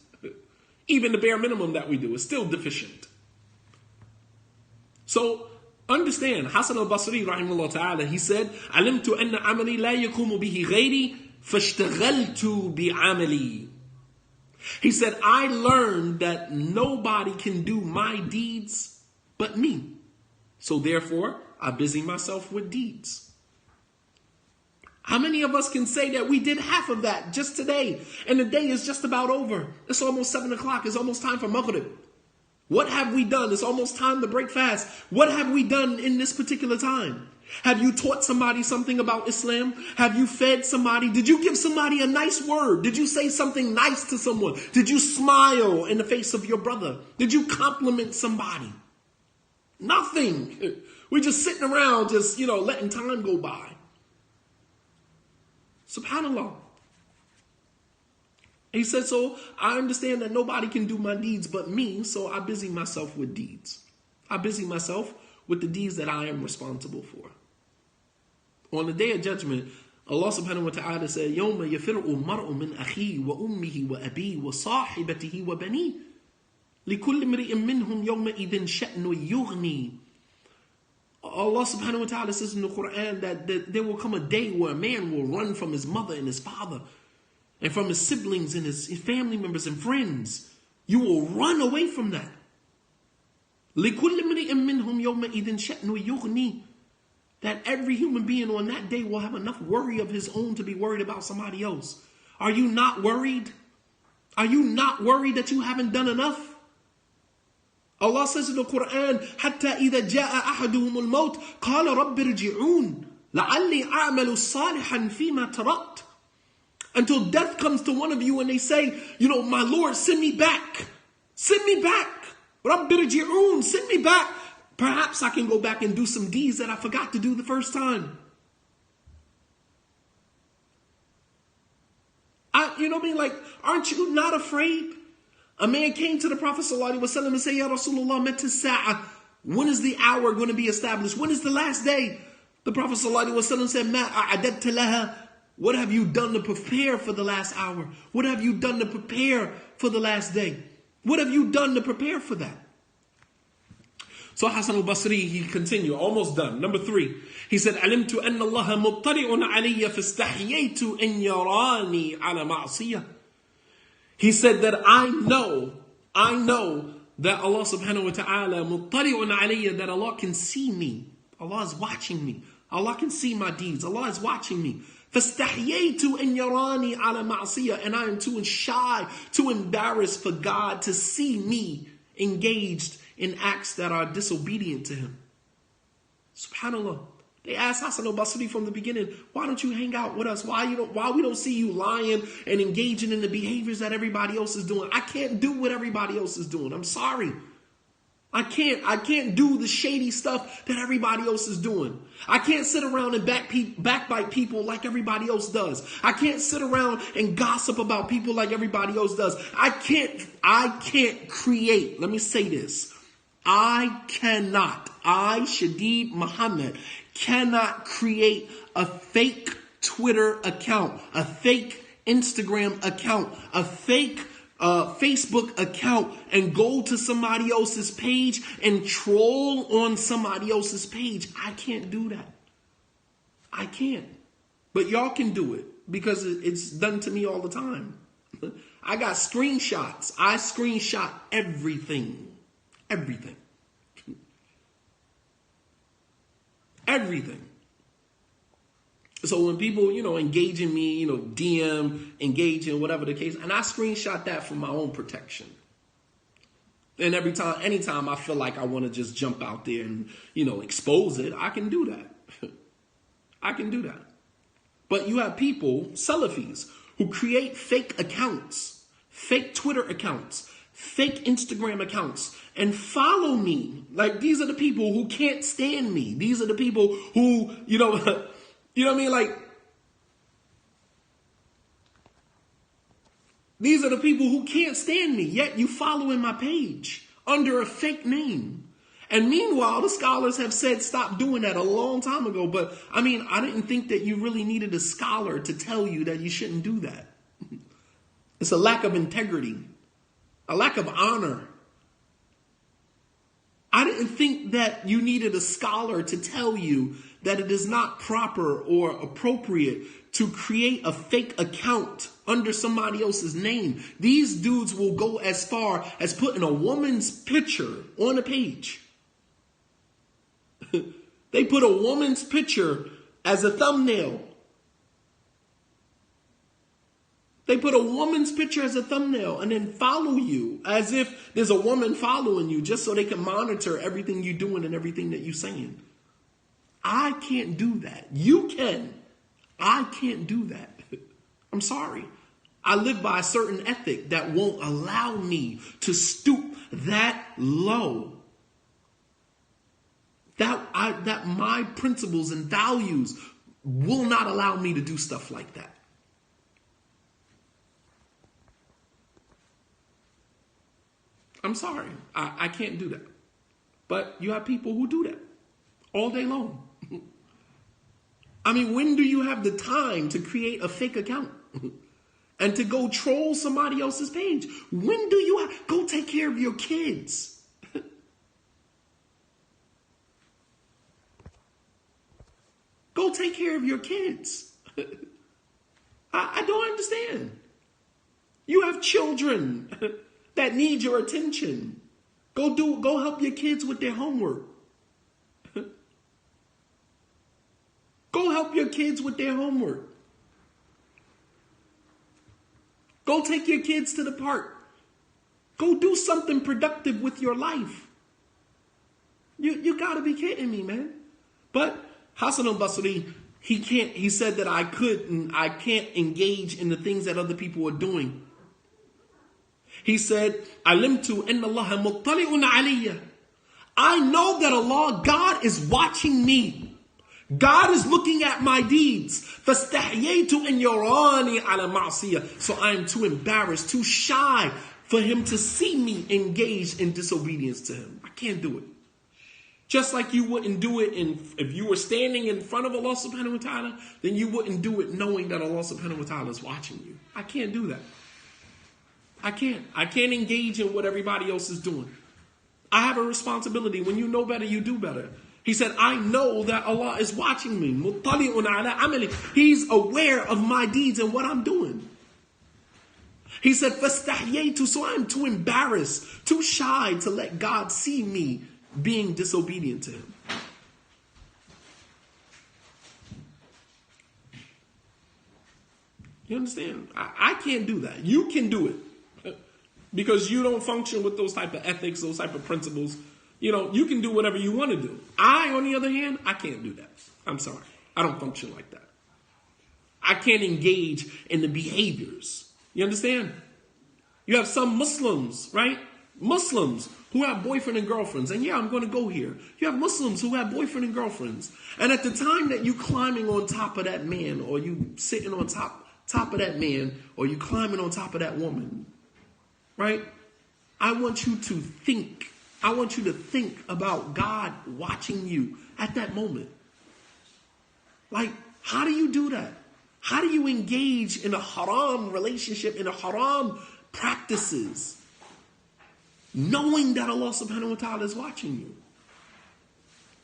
Even the bare minimum that we do is still deficient. So understand, Hassan al-Basri, rahimahullah ta'ala, he said, عَلِمْتُ أَنَّ عَمَلِي لَا يَقُومُ بِهِ غَيْرِي فَاشْتَغَلْتُ بِعَمَلِي. He said, I learned that nobody can do my deeds but me. So therefore, I busy myself with deeds. How many of us can say that we did half of that just today, and the day is just about over? It's almost 7 o'clock. It's almost time for Maghrib. What have we done? It's almost time to break fast. What have we done in this particular time? Have you taught somebody something about Islam? Have you fed somebody? Did you give somebody a nice word? Did you say something nice to someone? Did you smile in the face of your brother? Did you compliment somebody? Nothing. We're just sitting around, just, letting time go by. Subhanallah. He said, so I understand that nobody can do my deeds but me, so I busy myself with deeds. I busy myself with the deeds that I am responsible for. On the day of judgment, Allah subhanahu wa ta'ala said, يَوْمَ يَفِرُّ الْمَرْءُ مِنْ أَخِيهِ وَأُمِّهِ وَأَبِيهِ وَصَاحِبَتِهِ وَبَنِيهِ لِكُلِّ امْرِئٍ مِّنْهُمْ يَوْمَئِذٍ شَأْنٌ يُغْنِي. Allah subhanahu wa ta'ala says in the Quran that there will come a day where a man will run from his mother and his father and from his siblings and his family members and friends. You will run away from that. لِكُلِّ امْرِئٍ مِّنْهُمْ يَوْمَئِذٍ شَأْنٌ يُغْنِي. That every human being on that day will have enough worry of his own to be worried about somebody else. Are you not worried? Are you not worried that you haven't done enough? Allah says in the Quran, حَتَّى إِذَا جَاءَ أَحَدُهُمُ الْمَوْتِ قَالَ رَبِّ ارْجِعُونَ لَعَلِّي أَعْمَلُ صَالِحًا فِيمَا تَرَكْتُ. Until death comes to one of you and they say, my Lord, send me back. Send me back. رَبِّ ارْجِعُونَ, send me back. Perhaps I can go back and do some deeds that I forgot to do the first time. Aren't you not afraid? A man came to the Prophet ﷺ and said, Ya Rasulullah, mata sa'a. When is the hour going to be established? When is the last day? The Prophet ﷺ said, Ma a'adadta laha. What have you done to prepare for the last hour? What have you done to prepare for the last day? What have you done to prepare for that? So Hassan al-Basri, he continued, almost done. Number 3, he said, عَلِمْتُ أَنَّ اللَّهَ مُطَّلِعٌ عَلَيَّ فَاسْتَحْيَيْتُ أَنْ يَرَانِي عَلَى مَعْصِيَةٍ. He said that I know that Allah subhanahu wa ta'ala muttali'un alayya, that Allah can see me. Allah is watching me. Allah can see my deeds. Allah is watching me. فَاسْتَحْيَيْتُ أَنْ يَرَانِي عَلَى مَعْصِيَةٍ. And I am too shy, too embarrassed for God to see me engaged in acts that are disobedient to Him. Subhanallah. They asked Hassan al-Basri from the beginning, why don't you hang out with us? Why we don't see you lying and engaging in the behaviors that everybody else is doing? I can't do what everybody else is doing. I'm sorry. I can't do the shady stuff that everybody else is doing. I can't sit around and backbite people like everybody else does. I can't sit around and gossip about people like everybody else does. I can't create. Let me say this. I, Shadeed Muhammad, cannot create a fake Twitter account, a fake Instagram account, a fake Facebook account, and go to somebody else's page and troll on somebody else's page. I can't do that. I can't. But y'all can do it because it's done to me all the time. I got screenshots. I screenshot everything. Everything. Everything. So when people, engage in me, DM, engage in whatever the case, and I screenshot that for my own protection. And anytime I feel like I want to just jump out there and, expose it, I can do that. I can do that. But you have people, Salafis, who create fake accounts, fake Twitter accounts, fake Instagram accounts, and follow me. Like, these are the people who can't stand me. These are the people who, you know what I mean? Like, these are the people who can't stand me, yet you following my page under a fake name. And meanwhile, the scholars have said stop doing that a long time ago. But I mean, I didn't think that you really needed a scholar to tell you that you shouldn't do that. It's a lack of integrity, a lack of honor. I didn't think that you needed a scholar to tell you that it is not proper or appropriate to create a fake account under somebody else's name. These dudes will go as far as putting a woman's picture on a page. They put a woman's picture as a thumbnail. They put a woman's picture as a thumbnail and then follow you as if there's a woman following you just so they can monitor everything you're doing and everything that you're saying. I can't do that. You can. I can't do that. I'm sorry. I live by a certain ethic that won't allow me to stoop that low. That my principles and values will not allow me to do stuff like that. I'm sorry. I can't do that. But you have people who do that all day long. I mean, when do you have the time to create a fake account and to go troll somebody else's page? When do you go take care of your kids? Go take care of your kids. I don't understand. You have children that need your attention. Go help your kids with their homework. Go help your kids with their homework. Go take your kids to the park. Go do something productive with your life. You gotta be kidding me, man. But Hassan al-Basri, he said that I can't engage in the things that other people are doing. He said, Alimtu inna Allah muttali'un alayya. I know that Allah, God is watching me. God is looking at my deeds. فَاسْتَحْيَيْتُ أَنْ يَرَانِي عَلَى مَعْصِيَةٍ. So I am too embarrassed, too shy for him to see me engaged in disobedience to him. I can't do it. Just like you wouldn't do it if you were standing in front of Allah subhanahu wa ta'ala, then you wouldn't do it knowing that Allah subhanahu wa ta'ala is watching you. I can't do that. I can't engage in what everybody else is doing. I have a responsibility. When you know better, you do better. He said, I know that Allah is watching me. He's aware of my deeds and what I'm doing. He said, so I'm too embarrassed, too shy to let God see me being disobedient to him. You understand? I can't do that. You can do it. Because you don't function with those type of ethics, those type of principles. You know, you can do whatever you want to do. I, on the other hand, I can't do that. I'm sorry. I don't function like that. I can't engage in the behaviors. You understand? You have some Muslims, right? Muslims who have boyfriend and girlfriends. And yeah, I'm going to go here. You have Muslims who have boyfriend and girlfriends. And at the time that you climbing on top of that man, or you sitting on top of that man, or you climbing on top of that woman, right? I want you to think about God watching you at that moment. Like, how do you do that? How do you engage in a haram relationship, in a haram practices, knowing that Allah subhanahu wa ta'ala is watching you?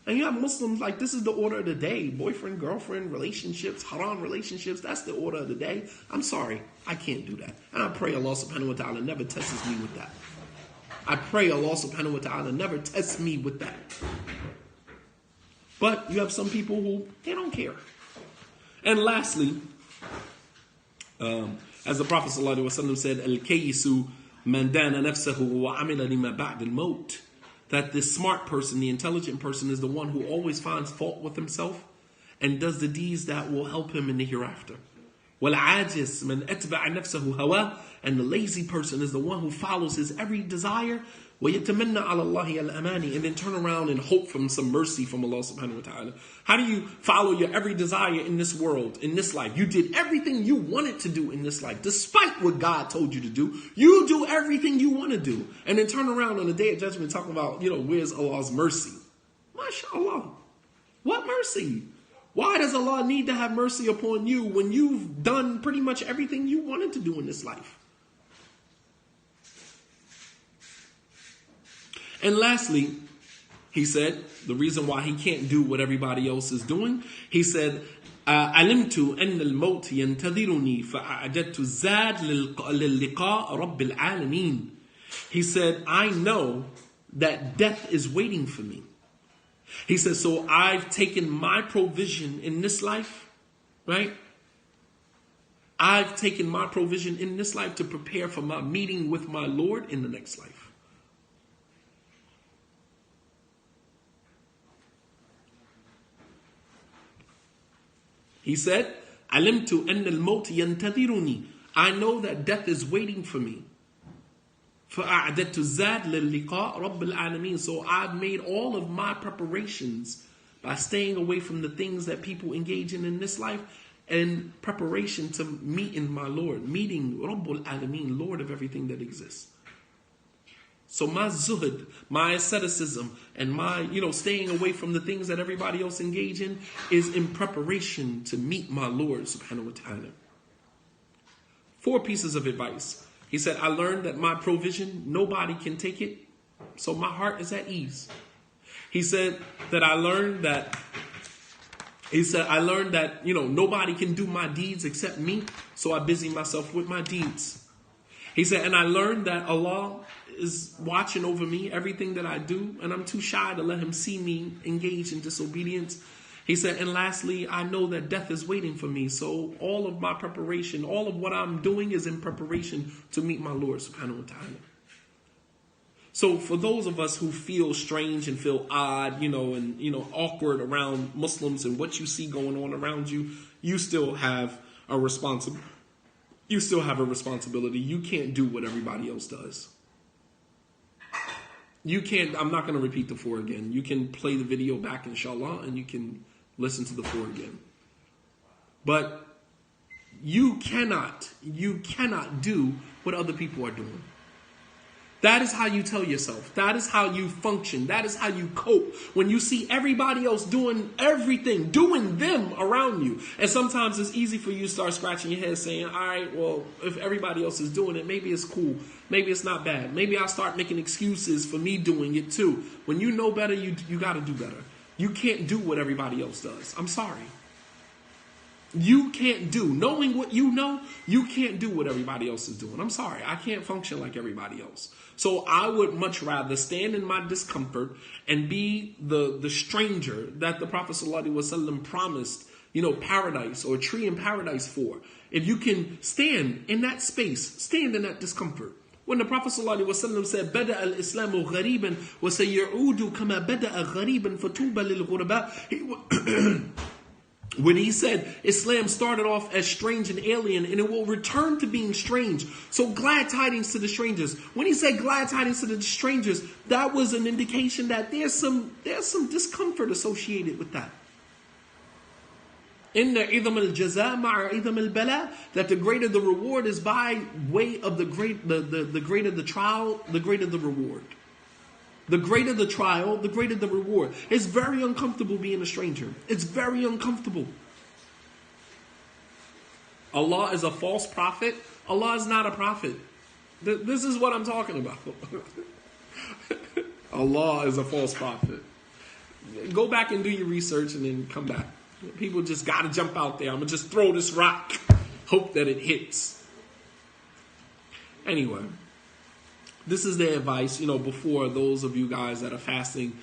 And you have Muslims like, this is the order of the day. Boyfriend, girlfriend, relationships, haram relationships. That's the order of the day. I'm sorry. I can't do that. And I pray Allah subhanahu wa ta'ala never tests me with that. I pray Allah subhanahu wa ta'ala never tests me with that. But you have some people who, they don't care. And lastly, as the Prophet sallallahu alaihi wasallam said, Al-Kayyisu man dana nafsahu wa amila lima ba'd al-maut. That the smart person, the intelligent person, is the one who always finds fault with himself and does the deeds that will help him in the hereafter. وَالْعَاجِزْ مَنْ أَتْبَعَ نَفْسَهُ هَوَاهُ. And the lazy person is the one who follows his every desire. وَيَتَمَنَّ عَلَى اللَّهِ الْأَمَانِ, and then turn around and hope from some mercy from Allah subhanahu wa ta'ala. How do you follow your every desire in this world, in this life? You did everything you wanted to do in this life, despite what God told you to do. You do everything you want to do, and then turn around on the day of judgment talking about, where's Allah's mercy? MashaAllah. What mercy? Why does Allah need to have mercy upon you when you've done pretty much everything you wanted to do in this life? And lastly, he said, the reason why he can't do what everybody else is doing, he said, علمت أن الموت ينتظرني فأعددت الزاد للقاء رب العالمين. He said, I know that death is waiting for me. He says, so I've taken my provision in this life, right? I've taken my provision in this life to prepare for my meeting with my Lord in the next life. He said, علمت أن الموت ينتظرني. I know that death is waiting for me. فأعددت الزاد للقاء رب العالمين. So I've made all of my preparations by staying away from the things that people engage in this life in preparation to meeting my Lord, meeting Rabbul Alameen, Lord of everything that exists. So my zuhud, my asceticism, and my, staying away from the things that everybody else engage in is in preparation to meet my Lord subhanahu wa ta'ala. 4 pieces of advice. He said, I learned that my provision, nobody can take it, so my heart is at ease. He said that I learned that, nobody can do my deeds except me, so I busy myself with my deeds. He said, and I learned that Allah is watching over me, everything that I do, and I'm too shy to let him see me engage in disobedience. He said, and lastly, I know that death is waiting for me, so all of my preparation, all of what I'm doing is in preparation to meet my Lord subhanahu wa ta'ala. So for those of us who feel strange and feel odd, and awkward around Muslims and what you see going on around you, you still have a responsibility. You can't do what everybody else does. You can't, I'm not going to repeat the 4 again. You can play the video back, inshallah, and you can listen to the 4 again. But you cannot do what other people are doing. That is how you tell yourself. That is how you function. That is how you cope. When you see everybody else doing everything, doing them around you. And sometimes it's easy for you to start scratching your head saying, all right, well, if everybody else is doing it, maybe it's cool. Maybe it's not bad. Maybe I'll start making excuses for me doing it too. When you know better, you got to do better. You can't do what everybody else does. I'm sorry. You can't do. Knowing what you know, you can't do what everybody else is doing. I'm sorry. I can't function like everybody else. So I would much rather stand in my discomfort and be the stranger that the Prophet ﷺ promised, paradise or a tree in paradise for. If you can stand in that space, stand in that discomfort. When the Prophet ﷺ said, "Bada al-Islamu ghariban wa sayaudu kama bada ghariban fatuba lil ghuraba." When he said Islam started off as strange and alien and it will return to being strange. So glad tidings to the strangers. When he said glad tidings to the strangers, that was an indication that there's some discomfort associated with that. Inna idham al-jaza ma'a idham al-bala, that the greater the reward is by way of the greater the trial, the greater the reward. The greater the trial, the greater the reward. It's very uncomfortable being a stranger. It's very uncomfortable. Allah is a false prophet. Allah is not a prophet. This is what I'm talking about. Allah is a false prophet. Go back and do your research and then come back. People just got to jump out there. I'm going to just throw this rock. Hope that it hits. Anyway. This is the advice, before those of you guys that are fasting,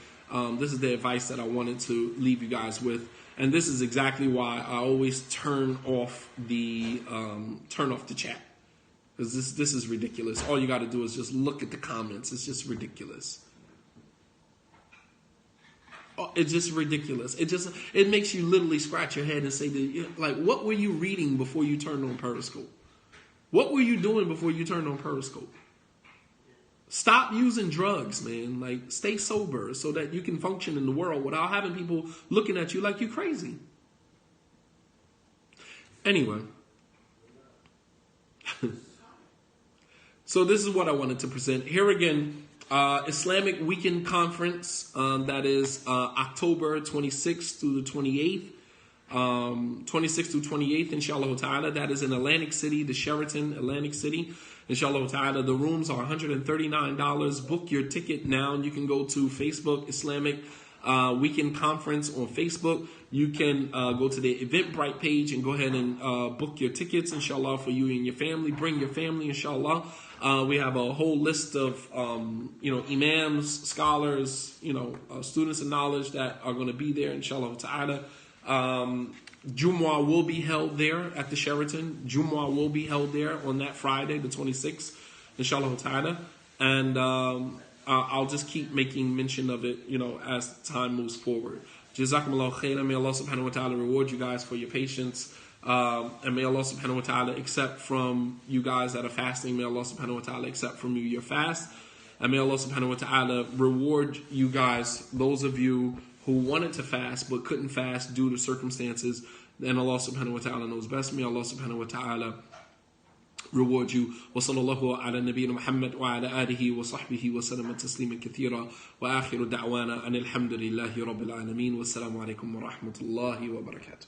this is the advice that I wanted to leave you guys with. And this is exactly why I always turn off the chat. Because this is ridiculous. All you got to do is just look at the comments. It's just ridiculous. It's just ridiculous. It makes you literally scratch your head and say, what were you reading before you turned on Periscope? What were you doing before you turned on Periscope? Stop using drugs, man. Like, stay sober so that you can function in the world without having people looking at you like you crazy. Anyway. So this is what I wanted to present. Here again, Islamic Weekend Conference. That is October 26th through the 28th. 26th through 28th, inshallah ta'ala. That is in Atlantic City, the Sheraton, Atlantic City. Inshallah ta'ala. The rooms are $139. Book your ticket now. You can go to Facebook Islamic Weekend Conference on Facebook. You can go to the Eventbrite page and go ahead and book your tickets, inshallah, for you and your family. Bring your family, inshallah. We have a whole list of, imams, scholars, students of knowledge that are going to be there, inshallah ta'ala. Jumu'ah will be held there at the Sheraton. Jumu'ah will be held there on that Friday, the 26th, inshallah ta'ala. And I'll just keep making mention of it, as time moves forward. Jazakumullahu khairan. May Allah subhanahu wa ta'ala reward you guys for your patience. And may Allah subhanahu wa ta'ala accept from you guys that are fasting. May Allah subhanahu wa ta'ala accept from you your fast. And may Allah subhanahu wa ta'ala reward you guys, those of you who wanted to fast but couldn't fast due to circumstances. And Allah subhanahu wa ta'ala knows best. May Allah subhanahu wa ta'ala reward you. وصلى الله على نبينا محمد وعلى آله وصحبه وسلم تسليما كثيرا وآخر دعوانا أن الحمد لله رب العالمين والسلام عليكم ورحمة الله وبركاته.